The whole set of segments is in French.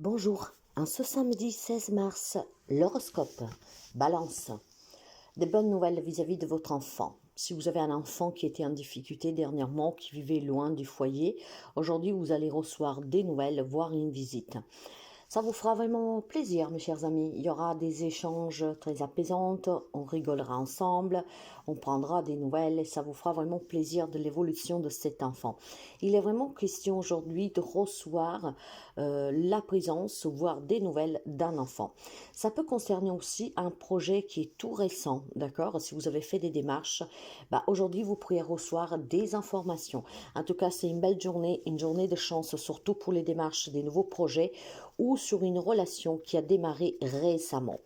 Bonjour, en ce samedi 16 mars, l'horoscope, Balance. Des bonnes nouvelles vis-à-vis de votre enfant. Si vous avez un enfant qui était en difficulté dernièrement, qui vivait loin du foyer, aujourd'hui vous allez recevoir des nouvelles, voire une visite. Ça vous fera vraiment plaisir, mes chers amis. Il y aura des échanges très apaisants, on rigolera ensemble, on prendra des nouvelles et ça vous fera vraiment plaisir de l'évolution de cet enfant. Il est vraiment question aujourd'hui de recevoir la présence, voire des nouvelles d'un enfant. Ça peut concerner aussi un projet qui est tout récent, d'accord? Si vous avez fait des démarches, aujourd'hui vous pourriez recevoir des informations. En tout cas, c'est une journée de chance, surtout pour les démarches des nouveaux projets ou sur une relation qui a démarré récemment.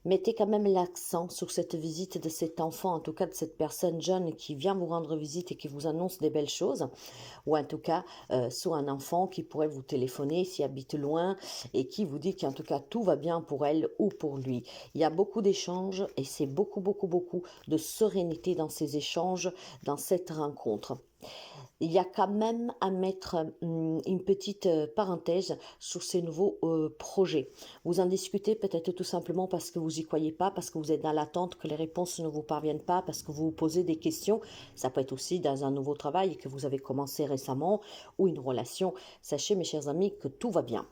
Mettez quand même l'accent sur cette visite de cet enfant, en tout cas de cette personne jeune qui vient vous rendre visite et qui vous annonce des belles choses, ou en tout cas sur un enfant qui pourrait vous téléphoner s'il habite loin et qui vous dit qu'en tout cas tout va bien pour elle ou pour lui. Il y a beaucoup d'échanges et c'est beaucoup de sérénité dans ces échanges, dans cette rencontre. Il y a quand même à mettre une petite parenthèse sur ces nouveaux projets. Vous en discutez peut-être tout simplement parce que vous y croyez pas, parce que vous êtes dans l'attente que les réponses ne vous parviennent pas, parce que vous vous posez des questions. Ça peut être aussi dans un nouveau travail que vous avez commencé récemment ou une relation. Sachez, mes chers amis, que tout va bien.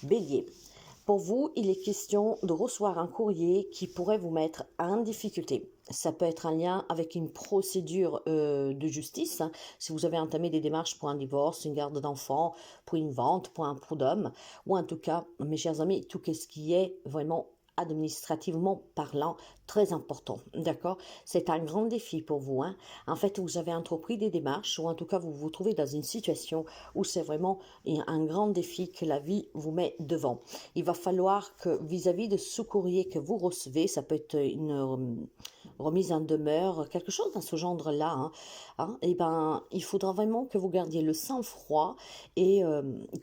Bélier. Pour vous, il est question de recevoir un courrier qui pourrait vous mettre en difficulté. Ça peut être en lien avec une procédure de justice, hein, si vous avez entamé des démarches pour un divorce, une garde d'enfants, pour une vente, pour un prud'homme, ou en tout cas, mes chers amis, tout ce qui est vraiment administrativement parlant, très important, d'accord? C'est un grand défi pour vous, hein? En fait, vous avez entrepris des démarches, ou en tout cas, vous vous trouvez dans une situation où c'est vraiment un grand défi que la vie vous met devant. Il va falloir que vis-à-vis de ce courrier que vous recevez, ça peut être une remise en demeure, quelque chose dans ce genre-là, et il faudra vraiment que vous gardiez le sang-froid et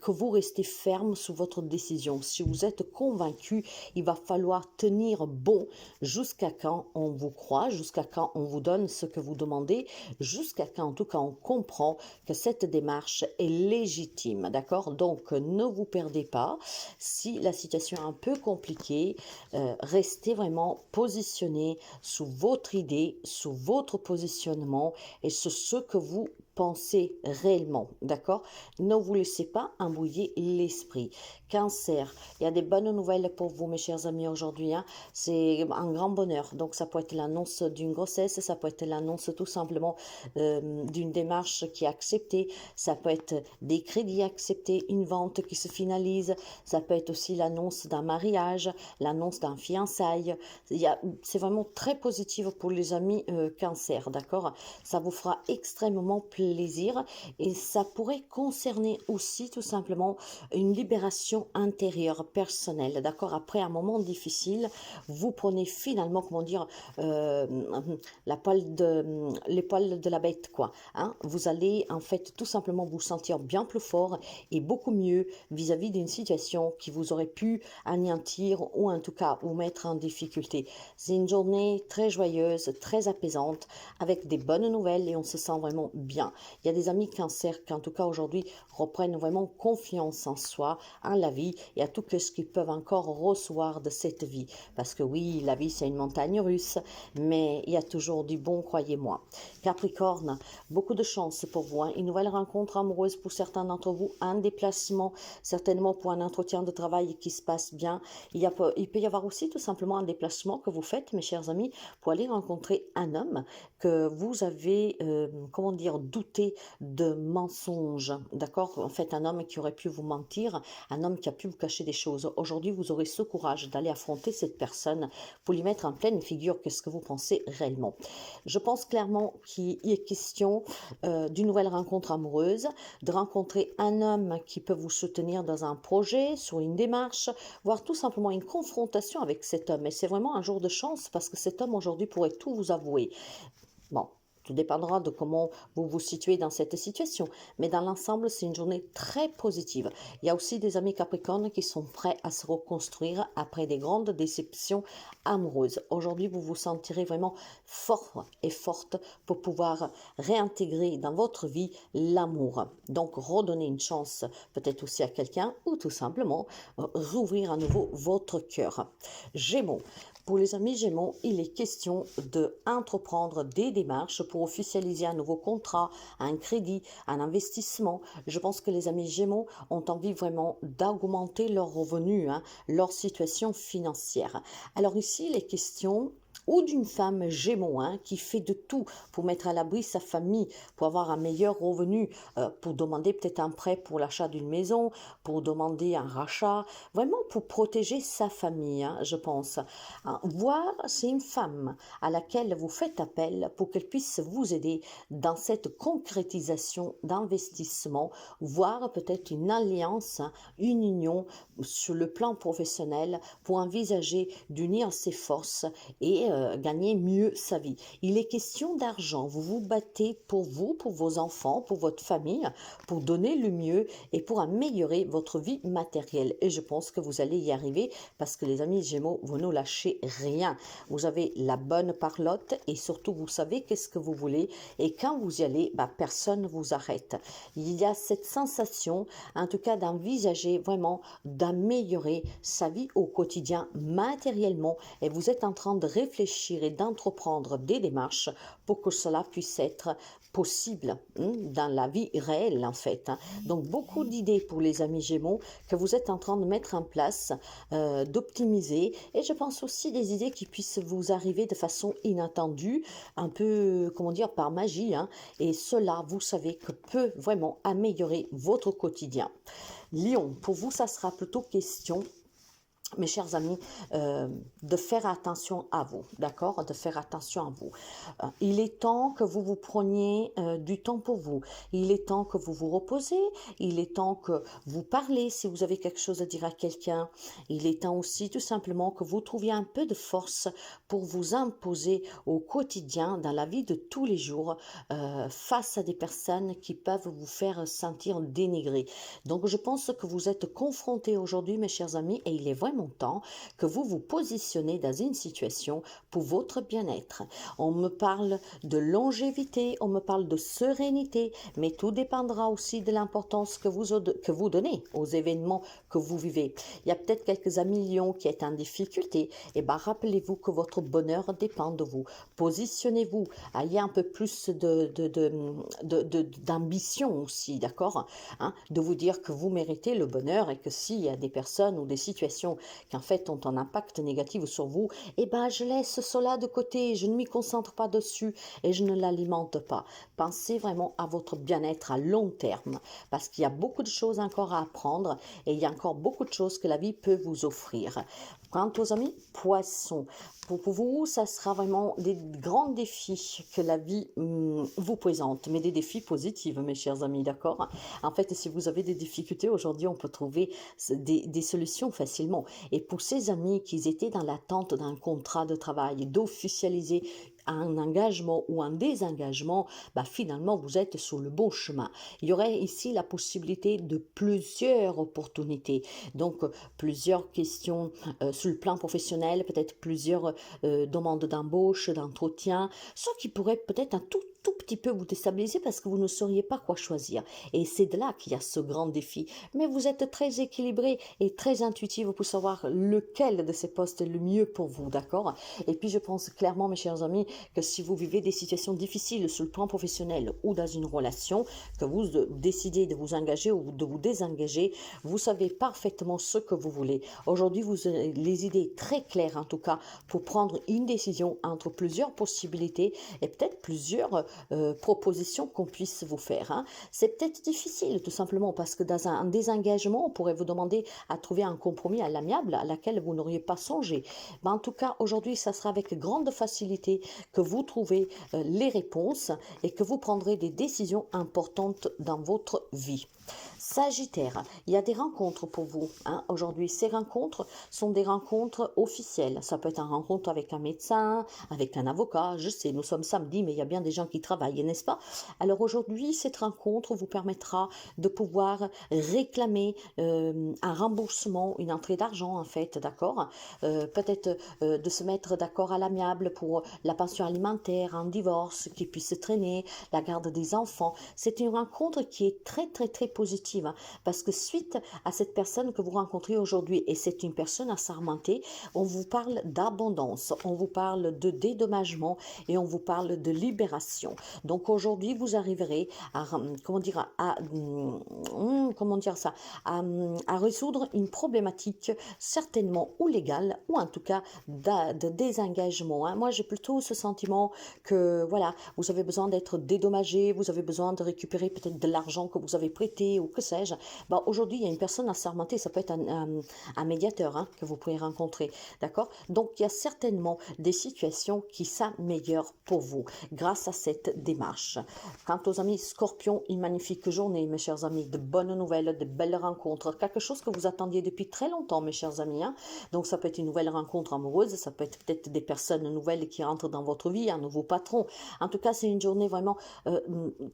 que vous restez ferme sur votre décision. Si vous êtes convaincu, il va falloir tenir bon jusqu'à quand on vous croit, jusqu'à quand on vous donne ce que vous demandez, jusqu'à quand en tout cas on comprend que cette démarche est légitime, d'accord? Donc ne vous perdez pas. Si la situation est un peu compliquée, restez vraiment positionné sous votre idée, sous votre positionnement et sur ce que vous pensez réellement, d'accord? Ne vous laissez pas embrouiller l'esprit. Cancer, il y a des bonnes nouvelles pour vous, mes chers amis, aujourd'hui, hein. C'est un grand bonheur. Donc, ça peut être l'annonce d'une grossesse, ça peut être l'annonce tout simplement d'une démarche qui est acceptée, ça peut être des crédits acceptés, une vente qui se finalise, ça peut être aussi l'annonce d'un mariage, l'annonce d'un fiançailles. C'est vraiment très positif pour les amis cancer, d'accord? Ça vous fera extrêmement plaisir et ça pourrait concerner aussi tout simplement une libération intérieure personnelle, d'accord? Après un moment difficile, vous prenez finalement, comment dire, l'épaule de la bête, quoi, hein? Vous allez en fait tout simplement vous sentir bien plus fort et beaucoup mieux vis-à-vis d'une situation qui vous aurait pu anéantir ou en tout cas vous mettre en difficulté. C'est une journée très joyeuse, très apaisante, avec des bonnes nouvelles et on se sent vraiment bien. Il y a des amis cancer qui en tout cas aujourd'hui reprennent vraiment confiance en soi, en la vie et à tout ce qu'ils peuvent encore recevoir de cette vie. Parce que oui, la vie c'est une montagne russe, mais il y a toujours du bon, croyez-moi. Capricorne, beaucoup de chance pour vous, hein. Une nouvelle rencontre amoureuse pour certains d'entre vous, un déplacement, certainement pour un entretien de travail qui se passe bien. Il peut y avoir aussi tout simplement un déplacement que vous faites, mes chers amis, pour aller rencontrer un homme que vous avez, douté de mensonges, d'accord? En fait, un homme qui aurait pu vous mentir, un homme qui a pu vous cacher des choses. Aujourd'hui, vous aurez ce courage d'aller affronter cette personne pour lui mettre en pleine figure qu'est-ce que vous pensez réellement. Je pense clairement qu'il est question d'une nouvelle rencontre amoureuse, de rencontrer un homme qui peut vous soutenir dans un projet, sur une démarche, voire tout simplement une confrontation avec cet homme. Et c'est vraiment un jour de chance parce que cet homme aujourd'hui pourrait tout vous avouer. Bon, Tout dépendra de comment vous vous situez dans cette situation. Mais dans l'ensemble, c'est une journée très positive. Il y a aussi des amis Capricorne qui sont prêts à se reconstruire après des grandes déceptions amoureuses. Aujourd'hui, vous vous sentirez vraiment fort et forte pour pouvoir réintégrer dans votre vie l'amour. Donc, redonner une chance peut-être aussi à quelqu'un ou tout simplement rouvrir à nouveau votre cœur. Gémeaux. Pour les amis Gémeaux, il est question d'entreprendre des démarches pour officialiser un nouveau contrat, un crédit, un investissement. Je pense que les amis Gémeaux ont envie vraiment d'augmenter leurs revenus, leur situation financière. Alors ici, il est question ou d'une femme Gémeaux qui fait de tout pour mettre à l'abri sa famille, pour avoir un meilleur revenu, pour demander peut-être un prêt pour l'achat d'une maison, pour demander un rachat, vraiment pour protéger sa famille, je pense. Voire c'est une femme à laquelle vous faites appel pour qu'elle puisse vous aider dans cette concrétisation d'investissement, voire peut-être une alliance, une union sur le plan professionnel pour envisager d'unir ses forces et gagner mieux sa vie. Il est question d'argent. Vous vous battez pour vous, pour vos enfants, pour votre famille, pour donner le mieux et pour améliorer votre vie matérielle. Et je pense que vous allez y arriver parce que les amis Gémeaux, vous ne lâchez rien. Vous avez la bonne parlotte et surtout vous savez qu'est-ce que vous voulez et quand vous y allez, personne ne vous arrête. Il y a cette sensation, en tout cas d'envisager vraiment d'améliorer sa vie au quotidien matériellement et vous êtes en train de réfléchir et d'entreprendre des démarches pour que cela puisse être possible dans la vie réelle en fait. Donc beaucoup d'idées pour les amis Gémeaux que vous êtes en train de mettre en place, d'optimiser et je pense aussi des idées qui puissent vous arriver de façon inattendue, un peu comment dire par magie et cela vous savez que peut vraiment améliorer votre quotidien. Lion, pour vous ça sera plutôt question mes chers amis, de faire attention à vous, d'accord? De faire attention à vous. Il est temps que vous vous preniez du temps pour vous. Il est temps que vous vous reposez. Il est temps que vous parlez si vous avez quelque chose à dire à quelqu'un. Il est temps aussi tout simplement que vous trouviez un peu de force pour vous imposer au quotidien, dans la vie de tous les jours, face à des personnes qui peuvent vous faire sentir dénigré. Donc je pense que vous êtes confrontés aujourd'hui, mes chers amis, et il est vraiment temps que vous vous positionnez dans une situation pour votre bien-être. On me parle de longévité, on me parle de sérénité, mais tout dépendra aussi de l'importance que vous donnez aux événements que vous vivez. Il y a peut-être quelques amis Lions qui est en difficulté, et rappelez-vous que votre bonheur dépend de vous. Positionnez-vous, ayez un peu plus d'ambition aussi, d'accord, de vous dire que vous méritez le bonheur et que s'il y a des personnes ou des situations qu'en fait ont un impact négatif sur vous, je laisse cela de côté, je ne m'y concentre pas dessus et je ne l'alimente pas. Pensez vraiment à votre bien-être à long terme parce qu'il y a beaucoup de choses encore à apprendre et il y a encore beaucoup de choses que la vie peut vous offrir. Quant aux amis Poissons, pour vous, ça sera vraiment des grands défis que la vie vous présente, mais des défis positifs, mes chers amis, d'accord? En fait, si vous avez des difficultés, aujourd'hui, on peut trouver des solutions facilement. Et pour ces amis qui étaient dans l'attente d'un contrat de travail, d'officialiser un engagement ou un désengagement, finalement, vous êtes sur le bon chemin. Il y aurait ici la possibilité de plusieurs opportunités. Donc, plusieurs questions sur le plan professionnel, peut-être plusieurs demandes d'embauche, d'entretien, ce qui pourrait peut-être un tout petit peu vous déstabiliser parce que vous ne sauriez pas quoi choisir. Et c'est de là qu'il y a ce grand défi. Mais vous êtes très équilibré et très intuitif pour savoir lequel de ces postes est le mieux pour vous, d'accord? Et puis je pense clairement, mes chers amis, que si vous vivez des situations difficiles sur le plan professionnel ou dans une relation, que vous décidez de vous engager ou de vous désengager, vous savez parfaitement ce que vous voulez. Aujourd'hui, vous avez les idées très claires, en tout cas, pour prendre une décision entre plusieurs possibilités et peut-être plusieurs propositions qu'on puisse vous faire. C'est peut-être difficile, tout simplement, parce que dans un désengagement, on pourrait vous demander à trouver un compromis à l'amiable à laquelle vous n'auriez pas songé. Mais en tout cas, aujourd'hui, ça sera avec grande facilité que vous trouvez les réponses et que vous prendrez des décisions importantes dans votre vie. Sagittaire, il y a des rencontres pour vous aujourd'hui. Ces rencontres sont des rencontres officielles. Ça peut être une rencontre avec un médecin, avec un avocat. Je sais, nous sommes samedi, mais il y a bien des gens qui travaillent, n'est-ce pas? Alors aujourd'hui, cette rencontre vous permettra de pouvoir réclamer un remboursement, une entrée d'argent en fait, d'accord? Peut-être de se mettre d'accord à l'amiable pour la pension alimentaire, un divorce qui puisse se traîner, la garde des enfants. C'est une rencontre qui est très très très positive parce que suite à cette personne que vous rencontrez aujourd'hui, et c'est une personne assermentée, on vous parle d'abondance, on vous parle de dédommagement et on vous parle de libération. Donc aujourd'hui, vous arriverez à comment dire comment dire ça à résoudre une problématique certainement ou légale ou en tout cas de désengagement. Moi, j'ai plutôt ce sentiment que voilà, vous avez besoin d'être dédommagé, vous avez besoin de récupérer peut-être de l'argent que vous avez prêté ou que sais-je. Aujourd'hui, il y a une personne assermentée, ça peut être un médiateur que vous pouvez rencontrer, d'accord? Donc, il y a certainement des situations qui s'améliorent pour vous grâce à cette démarche. Quant aux amis Scorpions, une magnifique journée, mes chers amis, de bonnes nouvelles, de belles rencontres, quelque chose que vous attendiez depuis très longtemps, mes chers amis. Donc, ça peut être une nouvelle rencontre amoureuse, ça peut être peut-être des personnes nouvelles qui rentrent dans votre vie, un nouveau patron. En tout cas, c'est une journée vraiment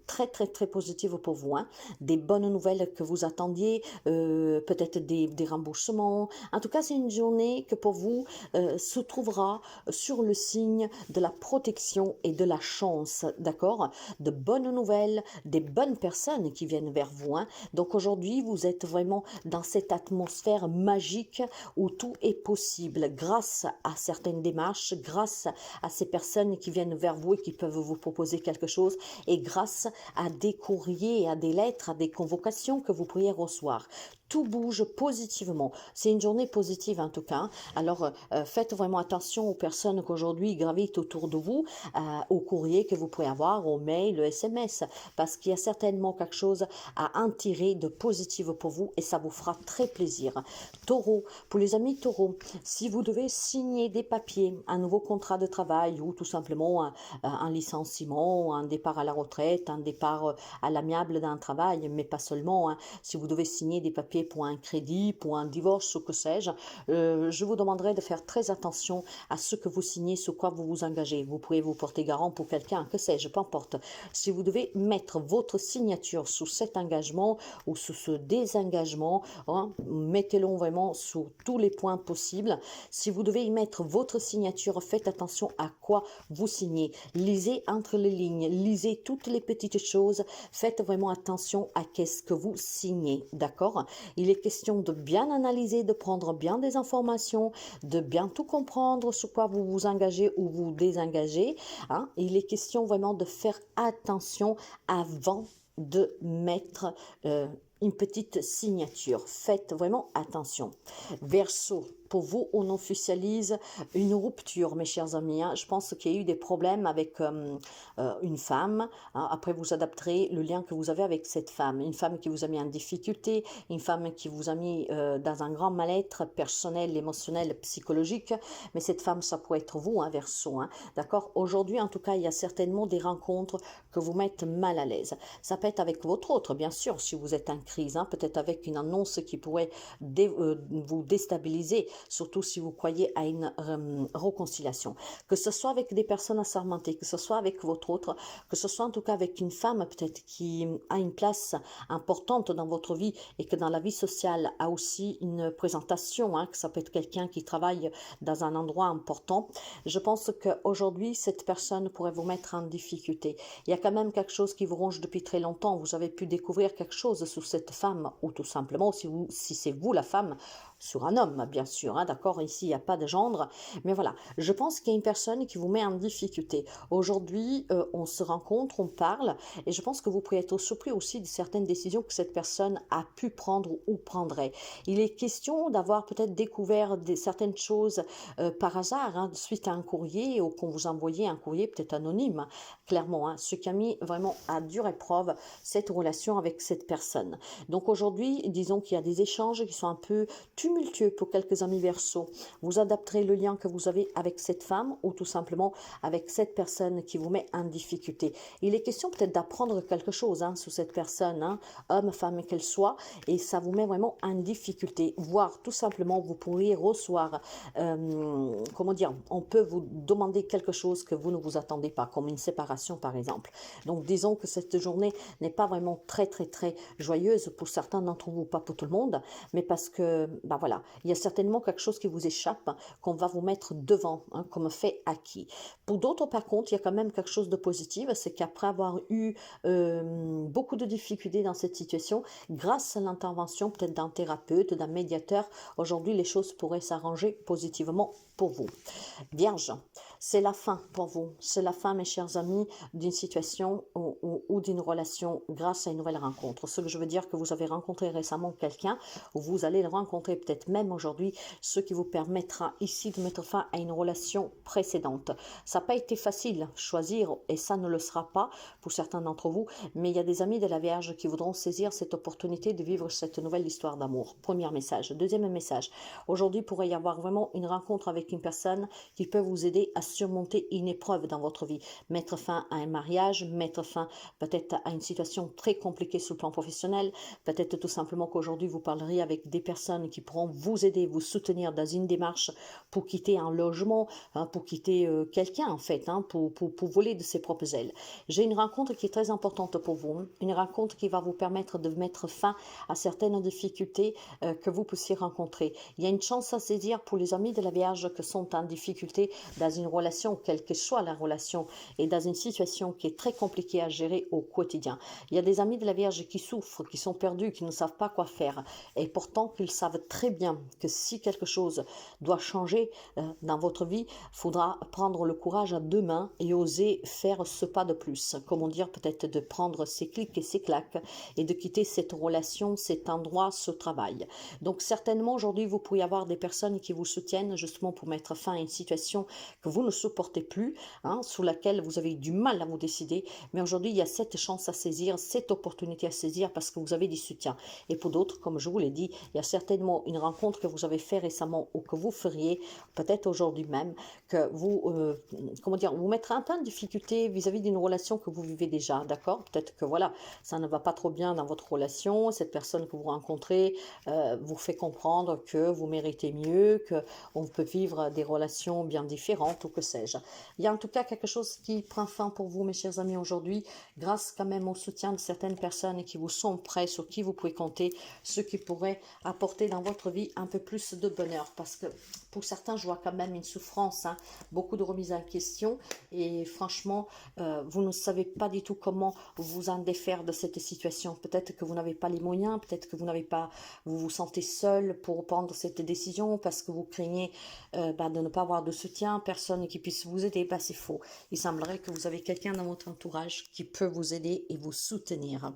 très, très, très positive pour vous. Des bonnes nouvelles que vous attendiez, peut-être des remboursements. En tout cas, c'est une journée que pour vous se trouvera sur le signe de la protection et de la chance, d'accord? De bonnes nouvelles, des bonnes personnes qui viennent vers vous. Donc aujourd'hui, vous êtes vraiment dans cette atmosphère magique où tout est possible grâce à certaines démarches, grâce à ces personnes qui viennent vers vous et qui peuvent vous proposer quelque chose et grâce à des courriers, à des lettres, à des convocations que vous pourriez recevoir. Tout bouge positivement. C'est une journée positive en tout cas. Alors faites vraiment attention aux personnes qu'aujourd'hui gravitent autour de vous, aux courriers que vous pourrez avoir, aux mails, aux SMS, parce qu'il y a certainement quelque chose à en tirer de positif pour vous et ça vous fera très plaisir. Taureau, pour les amis Taureau, si vous devez signer des papiers, un nouveau contrat de travail ou tout simplement un licenciement, un départ à la retraite, un départ à l'amiable d'un travail, mais pas seulement, si vous devez signer des papiers pour un crédit, pour un divorce ou que sais-je, je vous demanderai de faire très attention à ce que vous signez, sur quoi vous vous engagez. Vous pouvez vous porter garant pour quelqu'un, que sais-je, peu importe. Si vous devez mettre votre signature sous cet engagement ou sous ce désengagement, mettez-le vraiment sous tous les points possibles. Si vous devez y mettre votre signature, faites attention à quoi vous signez. Lisez entre les lignes, lisez toutes les petites choses, faites vraiment attention à qu'est-ce que vous signez, d'accord? Il est question de bien analyser, de prendre bien des informations, de bien tout comprendre sur quoi vous vous engagez ou vous désengagez. Il est question vraiment de faire attention avant de mettre une petite signature. Faites vraiment attention. Verseau, pour vous, on officialise une rupture, mes chers amis. Je pense qu'il y a eu des problèmes avec une femme. Après, vous adapterez le lien que vous avez avec cette femme. Une femme qui vous a mis en difficulté, une femme qui vous a mis dans un grand mal-être personnel, émotionnel, psychologique. Mais cette femme, ça pourrait être vous, Verseau. D'accord? Aujourd'hui, en tout cas, il y a certainement des rencontres que vous mettent mal à l'aise. Ça peut être avec votre autre, bien sûr, si vous êtes en crise. Peut-être avec une annonce qui pourrait vous déstabiliser, surtout si vous croyez à une réconciliation. Que ce soit avec des personnes assermentées, que ce soit avec votre autre, que ce soit en tout cas avec une femme peut-être qui a une place importante dans votre vie et que dans la vie sociale a aussi une présentation, que ça peut être quelqu'un qui travaille dans un endroit important. Je pense qu'aujourd'hui, cette personne pourrait vous mettre en difficulté. Il y a quand même quelque chose qui vous ronge depuis très longtemps. Vous avez pu découvrir quelque chose sur cette femme ou tout simplement, si c'est vous la femme, sur un homme, bien sûr, d'accord, ici il n'y a pas de gendre, mais voilà, je pense qu'il y a une personne qui vous met en difficulté. Aujourd'hui, on se rencontre, on parle, et je pense que vous pourriez être surpris aussi de certaines décisions que cette personne a pu prendre ou prendrait. Il est question d'avoir peut-être découvert certaines choses par hasard, suite à un courrier, ou qu'on vous envoyait un courrier peut-être anonyme, clairement, ce qui a mis vraiment à dure épreuve cette relation avec cette personne. Donc aujourd'hui, disons qu'il y a des échanges qui sont un peu tumultueux pour quelques amis Verseau. Vous adapterez le lien que vous avez avec cette femme ou tout simplement avec cette personne qui vous met en difficulté. Il est question peut-être d'apprendre quelque chose sur cette personne, homme, femme qu'elle soit, et ça vous met vraiment en difficulté. Voire tout simplement, vous pourriez recevoir, comment dire, on peut vous demander quelque chose que vous ne vous attendez pas, comme une séparation par exemple. Donc disons que cette journée n'est pas vraiment très joyeuse pour certains d'entre vous, pas pour tout le monde, mais parce que, ben voilà, il y a certainement quelque chose qui vous échappe, qu'on va vous mettre devant, comme fait acquis. Pour d'autres, par contre, il y a quand même quelque chose de positif, c'est qu'après avoir eu beaucoup de difficultés dans cette situation, grâce à l'intervention peut-être d'un thérapeute, d'un médiateur, aujourd'hui les choses pourraient s'arranger positivement pour vous. Vierge, c'est la fin pour vous, c'est la fin mes chers amis d'une situation ou d'une relation grâce à une nouvelle rencontre. Ce que je veux dire que vous avez rencontré récemment quelqu'un ou vous allez le rencontrer peut-être même aujourd'hui, ce qui vous permettra ici de mettre fin à une relation précédente. Ça n'a pas été facile choisir et ça ne le sera pas pour certains d'entre vous, mais il y a des amis de la Vierge qui voudront saisir cette opportunité de vivre cette nouvelle histoire d'amour. Premier message. Deuxième message. Aujourd'hui, pourrait y avoir vraiment une rencontre avec une personne qui peut vous aider à surmonter une épreuve dans votre vie, mettre fin à un mariage, mettre fin peut-être à une situation très compliquée sur le plan professionnel, peut-être tout simplement qu'aujourd'hui vous parlerez avec des personnes qui pourront vous aider, vous soutenir dans une démarche pour quitter un logement, pour quitter quelqu'un en fait, pour voler de ses propres ailes. J'ai une rencontre qui est très importante pour vous, une rencontre qui va vous permettre de mettre fin à certaines difficultés que vous puissiez rencontrer. Il y a une chance à saisir pour les amis de la Vierge qui sont en difficulté dans une relation, quelle que soit la relation, et dans une situation qui est très compliquée à gérer au quotidien. Il y a des amis de la Vierge qui souffrent, qui sont perdus, qui ne savent pas quoi faire, et pourtant qu'ils savent très bien que si quelque chose doit changer dans votre vie, il faudra prendre le courage à deux mains et oser faire ce pas de plus. Comment dire, peut-être de prendre ses clics et ses claques et de quitter cette relation, cet endroit, ce travail. Donc certainement aujourd'hui, vous pourriez avoir des personnes qui vous soutiennent justement pour mettre fin à une situation que vous ne supportez plus, sous laquelle vous avez du mal à vous décider. Mais aujourd'hui, il y a cette chance à saisir, cette opportunité à saisir parce que vous avez du soutien. Et pour d'autres, comme je vous l'ai dit, il y a certainement une rencontre que vous avez fait récemment ou que vous feriez peut-être aujourd'hui même, que vous, comment dire, vous mettrez un peu en difficulté vis-à-vis d'une relation que vous vivez déjà, d'accord? Peut-être que voilà, ça ne va pas trop bien dans votre relation, cette personne que vous rencontrez vous fait comprendre que vous méritez mieux, qu'on peut vivre des relations bien différentes ou que sais-je. Il y a en tout cas quelque chose qui prend fin pour vous, mes chers amis, aujourd'hui, grâce quand même au soutien de certaines personnes qui vous sont prêtes, sur qui vous pouvez compter, ce qui pourrait apporter dans votre vie un peu plus de bonheur. Parce que pour certains, je vois quand même une souffrance, beaucoup de remises en question et franchement, vous ne savez pas du tout comment vous en défaire de cette situation. Peut-être que vous n'avez pas les moyens, peut-être que vous vous sentez seul pour prendre cette décision parce que vous craignez de ne pas avoir de soutien, personne qui puisse vous aider. C'est faux. Il semblerait que vous avez quelqu'un dans votre entourage qui peut vous aider et vous soutenir.